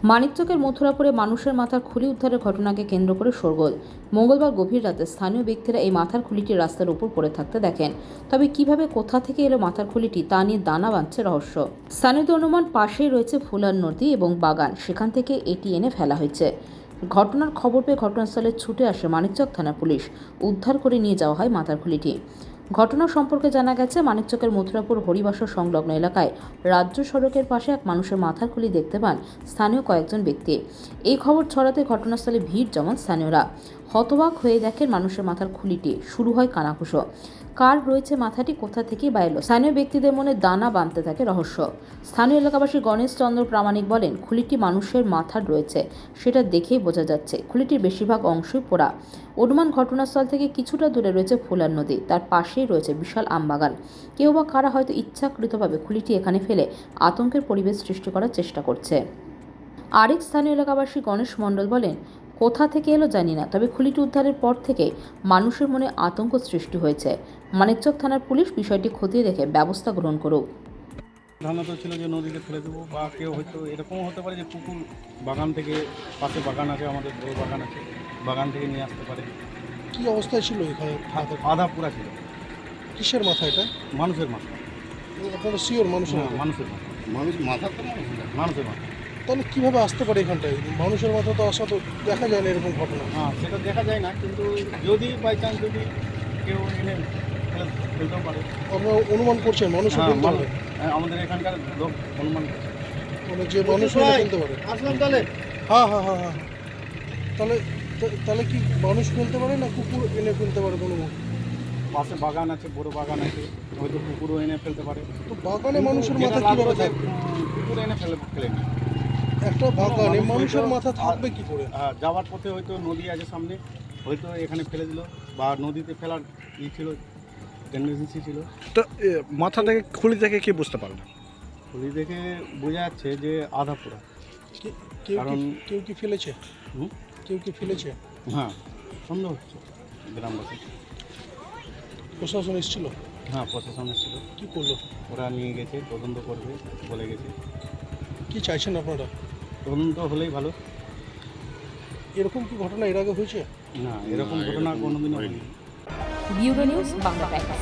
মানিকচকের মথুরাপুরে মানুষের মাথার খুলি উদ্ধারের ঘটনাকে কেন্দ্র করে শোরগোল। মঙ্গলবার গভীর রাতে স্থানীয় ব্যক্তিরা এই মাথার খুলিটি রাস্তার উপর পড়ে থাকতে দেখেন। তবে কিভাবে কোথা থেকে এলো মাথার খুলিটি তা নিয়ে দানা বাঁধছে রহস্য। স্থানীয়দের অনুমান, পাশেই রয়েছে ফুলার নদী এবং বাগান, সেখান থেকে এটি এনে ফেলা হয়েছে। ঘটনার খবর পেয়ে ঘটনাস্থলে ছুটে আসে মানিকচক থানার পুলিশ। উদ্ধার করে নিয়ে যাওয়া হয় মাথার খুলিটি। ঘটনা সম্পর্কে জানা গেছে, মানিকচকের মথুরাপুর হরিবাসর সংলগ্ন এলাকায় রাজ্য সড়কের পাশে এক মানুষের মাথার খুলি দেখতে পান স্থানীয় কয়েকজন ব্যক্তি। এই খবর ছড়াতে ঘটনাস্থলে ভিড় জমান স্থানীয়রা। হতবাক হয়ে দেখেন মানুষের মাথার খুলিটি। শুরু হয় কানাঘুষো। কার রয়েছে মাথাটি, কোথা থেকে বা এলো? স্থানীয় ব্যক্তিদের মনে দানা বাঁধতে থাকে রহস্য। স্থানীয় এলাকাবাসী গণেশ চন্দ্র প্রামাণিক বলেন, খুলিটি মানুষের মাথার রয়েছে, সেটা দেখেই বোঝা যাচ্ছে। খুলিটির বেশিরভাগ অংশই পোড়া। অনুমান, ঘটনাস্থল থেকে কিছুটা দূরে রয়েছে ফুলার নদী, তার পাশেই রয়েছে বিশাল আমবাগান। কেউ বা কারা হয়তো ইচ্ছাকৃতভাবে খুলিটি এখানে ফেলে আতঙ্কের পরিবেশ সৃষ্টি করার চেষ্টা করছে। আরেক স্থানীয় এলাকাবাসী গণেশ মণ্ডল বলেন, কোথা থেকে এলো জানি না, তবে খুলিটি উদ্ধারের পর থেকে মানুষের মনে আতঙ্ক সৃষ্টি হয়েছে। মানিকচক থানার পুলিশ বিষয়টি খতিয়ে দেখে ব্যবস্থা গ্রহণ করুক। ধারণা তো ছিল যে নদীতে ফেলে দেবো, বা কেউ হয়তো এরকমও হতে পারে যে পুকুর বাগান থেকে, পাশে বাগান আছে, আমাদের বড় বাগান আছে, বাগান থেকে নিয়ে আসতে পারে। কি অবস্থায় ছিল এখানে? আধা পুরা ছিল। কিসের মাথা এটা? মানুষের মাথা। আপনারা শিওর মানুষের মাথা? মানুষের মাথা। মাথা তো মানুষের মাথা। তাহলে কীভাবে আসতে পারে এখানটায়? মানুষের মাথা তো আসা তো দেখা যায় না এরকম ঘটনা। হ্যাঁ, সেটা দেখা যায় না, কিন্তু যদি বাই চান্স যদি কেউ এনে ফেলতেও পারে। আপনারা অনুমান করছেন মানুষের ফেলতে পারে? আমাদের এখানকার লোক অনুমান করছে। মানে যে মানুষ ফেলতে পারে? আসলাম তাহলে। হ্যাঁ হ্যাঁ হ্যাঁ হ্যাঁ। তাহলে তাহলে কি মানুষ ফেলতে পারে না কুকুর এনে ফেলতে পারে? কোনো পাশে বাগান আছে, বড় বাগান আছে, হয়তো কুকুরও এনে ফেলতে পারে। তো বাগানে মানুষের মাথা কীভাবে থাকবে? কুকুর এনে ফেলে না। একটা বাগানে মানুষের মাথা থাকবে কি করে? যাওয়ার পথে হয়তো নদী আছে সামনে, হয়তো এখানে ফেলে দিল, বা নদীতে ফেলার ছিল, টেন্ডেন্সি ছিল। তো মাথা থেকে খুলি থেকে কি বুঝতে পারলেন? খুলি দেখে বোঝা যাচ্ছে যে আধা পুরা। কেউ কি ফেলেছে? কেউ কি ফেলেছে? হ্যাঁ, সন্দেহ হচ্ছে গ্রামবাসী। প্রশাসন এসেছিল? হ্যাঁ, প্রশাসন এসেছিল। কী করলো? ওরা নিয়ে গেছে, তদন্ত করবে বলে গেছে। কি চাইছেন আপনারা? তদন্ত হলেই ভালো। এরকম কি ঘটনা এর আগে হয়েছে? না, এরকম ঘটনা কোনোদিনও হয়নি। Bureau news, Bangla Times.